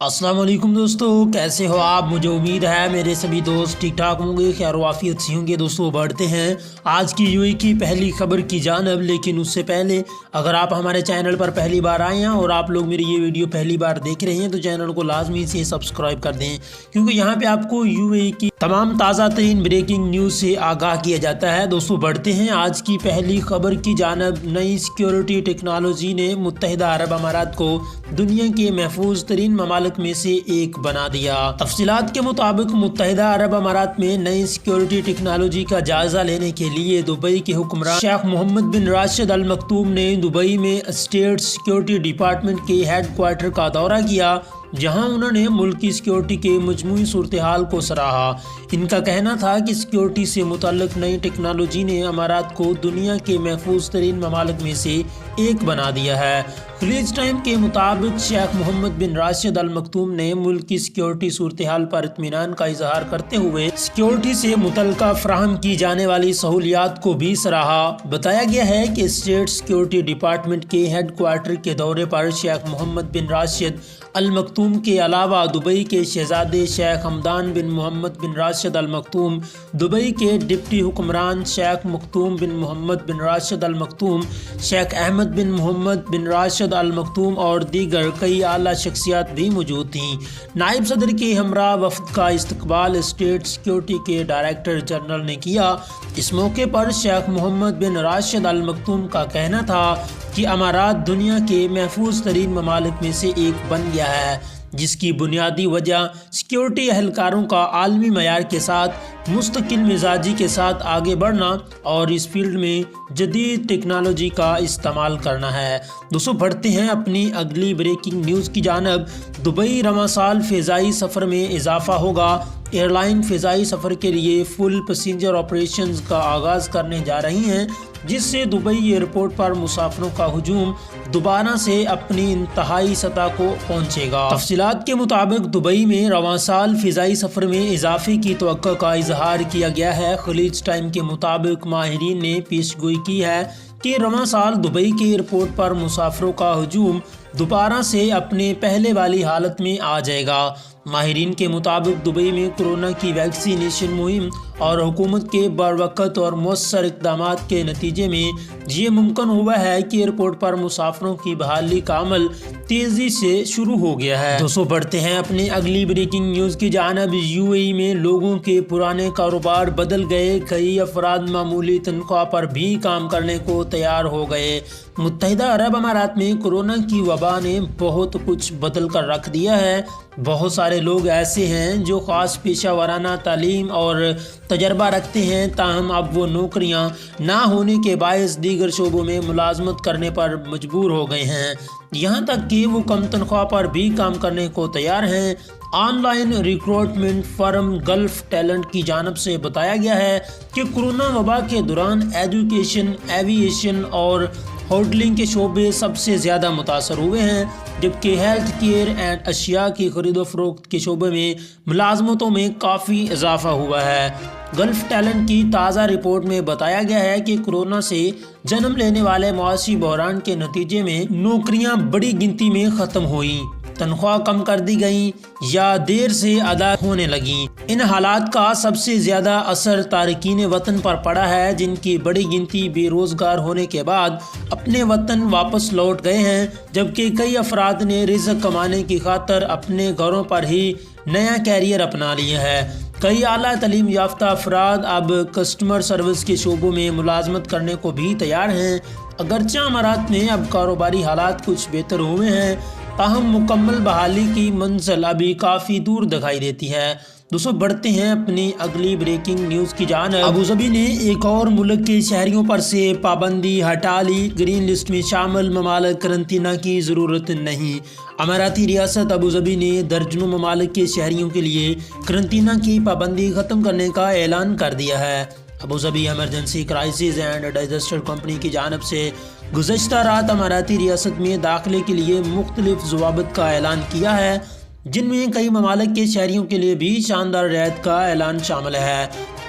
السلام علیکم دوستو، کیسے ہو آپ؟ مجھے امید ہے میرے سبھی دوست ٹھیک ٹھاک ہوں گے، خیر و عافیت سے ہوں گے۔ دوستو بڑھتے ہیں آج کی یو اے کی پہلی خبر کی جانب، لیکن اس سے پہلے اگر آپ ہمارے چینل پر پہلی بار آئے ہیں اور آپ لوگ میری یہ ویڈیو پہلی بار دیکھ رہے ہیں تو چینل کو لازمی سے سبسکرائب کر دیں، کیونکہ یہاں پہ آپ کو یو اے کی تمام تازہ ترین بریکنگ نیوز سے آگاہ کیا جاتا ہے۔ دوستو بڑھتے ہیں آج کی پہلی خبر کی جانب۔ نئی سیکیورٹی ٹیکنالوجی نے متحدہ عرب امارات کو دنیا کے محفوظ ترین ممالک میں سے ایک بنا دیا۔ تفصیلات کے مطابق متحدہ عرب امارات میں نئی سیکیورٹی ٹیکنالوجی کا جائزہ لینے کے لیے دبئی کے حکمران شیخ محمد بن راشد ال مکتوم نے دبئی میں اسٹیٹ سیکیورٹی ڈپارٹمنٹ کے ہیڈ کوارٹر کا دورہ کیا، جہاں انہوں نے ملکی سیکیورٹی کے مجموعی صورتحال کو سراہا۔ ان کا کہنا تھا کہ سیکیورٹی سے متعلق نئی ٹیکنالوجی نے امارات کو دنیا کے محفوظ ترین ممالک میں سے ایک بنا دیا ہے۔ خلیج ٹائم کے مطابق شیخ محمد بن راشد ال مکتوم نے ملک کی سیکیورٹی صورتحال پر اطمینان کا اظہار کرتے ہوئے سیکیورٹی سے متعلقہ فراہم کی جانے والی سہولیات کو بھی سراہا۔ بتایا گیا ہے کہ اسٹیٹ سیکیورٹی ڈپارٹمنٹ کے ہیڈ کوارٹر کے دورے پر شیخ محمد بن راشد ال مکتوم کے علاوہ دبئی کے شہزادے شیخ حمدان بن محمد بن راشد ال مکتوم، دبئی کے ڈپٹی حکمران شیخ مکتوم بن محمد بن راشد ال مکتوم، شیخ احمد بن محمد بن راشد ال مکتوم اور دیگر کئی اعلیٰ شخصیات بھی موجود تھیں۔ نائب صدر کے ہمراہ وفد کا استقبال اسٹیٹ سیکیورٹی کے ڈائریکٹر جنرل نے کیا۔ اس موقع پر شیخ محمد بن راشد ال مکتوم کا کہنا تھا کہ امارات دنیا کے محفوظ ترین ممالک میں سے ایک بن گیا ہے، جس کی بنیادی وجہ سیکیورٹی اہلکاروں کا عالمی معیار کے ساتھ مستقل مزاجی کے ساتھ آگے بڑھنا اور اس فیلڈ میں جدید ٹیکنالوجی کا استعمال کرنا ہے۔ دوستو بڑھتے ہیں اپنی اگلی بریکنگ نیوز کی جانب۔ دبئی رواں سال فضائی سفر میں اضافہ ہوگا۔ ایئر لائن فضائی سفر کے لیے فل پیسنجر آپریشنز کا آغاز کرنے جا رہی ہیں، جس سے دبئی ایئرپورٹ پر مسافروں کا ہجوم دوبارہ سے اپنی انتہائی سطح کو پہنچے گا۔ تفصیلات کے مطابق دبئی میں رواں سال فضائی سفر میں اضافے کی توقع کا اظہار کیا گیا ہے۔ خلیج ٹائم کے مطابق ماہرین نے پیش گوئی کی ہے کہ رواں سال دبئی کے ایئرپورٹ پر مسافروں کا ہجوم دوبارہ سے اپنے پہلے والی حالت میں آ جائے گا۔ ماہرین کے مطابق دبئی میں کورونا کی ویکسینیشن مہم اور حکومت کے بروقت اور مؤثر اقدامات کے نتیجے میں یہ ممکن ہوا ہے کہ ایئرپورٹ پر مسافروں کی بحالی کا عمل تیزی سے شروع ہو گیا ہے۔ دوستو بڑھتے ہیں اپنی اگلی بریکنگ نیوز کی جانب۔ یو اے میں لوگوں کے پرانے کاروبار بدل گئے، کئی افراد معمولی تنخواہ پر بھی کام کرنے کو تیار ہو گئے۔ متحدہ عرب امارات میں کورونا کی وبا نے بہت کچھ بدل کر رکھ دیا ہے۔ بہت سارے لوگ ایسے ہیں جو خاص پیشہ ورانہ تعلیم اور تجربہ رکھتے ہیں، تاہم اب وہ نوکریاں نہ ہونے کے باعث دیگر شعبوں میں ملازمت کرنے پر مجبور ہو گئے ہیں، یہاں تک کہ وہ کم تنخواہ پر بھی کام کرنے کو تیار ہیں۔ On line recruitment firm golf talent کی جانب سے بتایا گیا ہے کہ کورونا وبا کے دوران ایجوکیشن، ایوییشن اور ہوٹلنگ کے شعبے سب سے زیادہ متاثر ہوئے ہیں، جبکہ ہیلتھ کیئر اینڈ اشیاء کی خرید و فروخت کے شعبے میں ملازمتوں میں کافی اضافہ ہوا ہے۔ گلف ٹیلنٹ کی تازہ رپورٹ میں بتایا گیا ہے کہ کورونا سے جنم لینے والے معاشی بحران کے نتیجے میں نوکریاں بڑی گنتی میں ختم ہوئیں، تنخواہ کم کر دی گئیں یا دیر سے ادا ہونے لگیں۔ ان حالات کا سب سے زیادہ اثر تارکین وطن پر پڑا ہے، جن کی بڑی گنتی بے روزگار ہونے کے بعد اپنے وطن واپس لوٹ گئے ہیں، جبکہ کئی افراد نے رزق کمانے کی خاطر اپنے گھروں پر ہی نیا کیریئر اپنا لیا ہے۔ کئی اعلیٰ تعلیم یافتہ افراد اب کسٹمر سروس کے شعبوں میں ملازمت کرنے کو بھی تیار ہیں۔ اگرچہ امارات میں اب کاروباری حالات کچھ بہتر ہوئے ہیں، تاہم مکمل بحالی کی منزل ابھی کافی دور دکھائی دیتی ہے۔ دوستو بڑھتے ہیں اپنی اگلی بریکنگ نیوز کی جانب۔ ابوظہبی نے ایک اور ملک کے شہریوں پر سے پابندی ہٹا لی، گرین لسٹ میں شامل ممالک قرنطینہ کی ضرورت نہیں۔ اماراتی ریاست ابوظہبی نے درجنوں ممالک کے شہریوں کے لیے قرنطینہ کی پابندی ختم کرنے کا اعلان کر دیا ہے۔ Abu Dhabi emergency crisis and disaster company کی جانب سے گزشتہ رات اماراتی ریاست میں داخلے کے لیے مختلف ضوابط کا اعلان کیا ہے، جن میں کئی ممالک کے شہریوں کے لیے بھی شاندار رعایت کا اعلان شامل ہے۔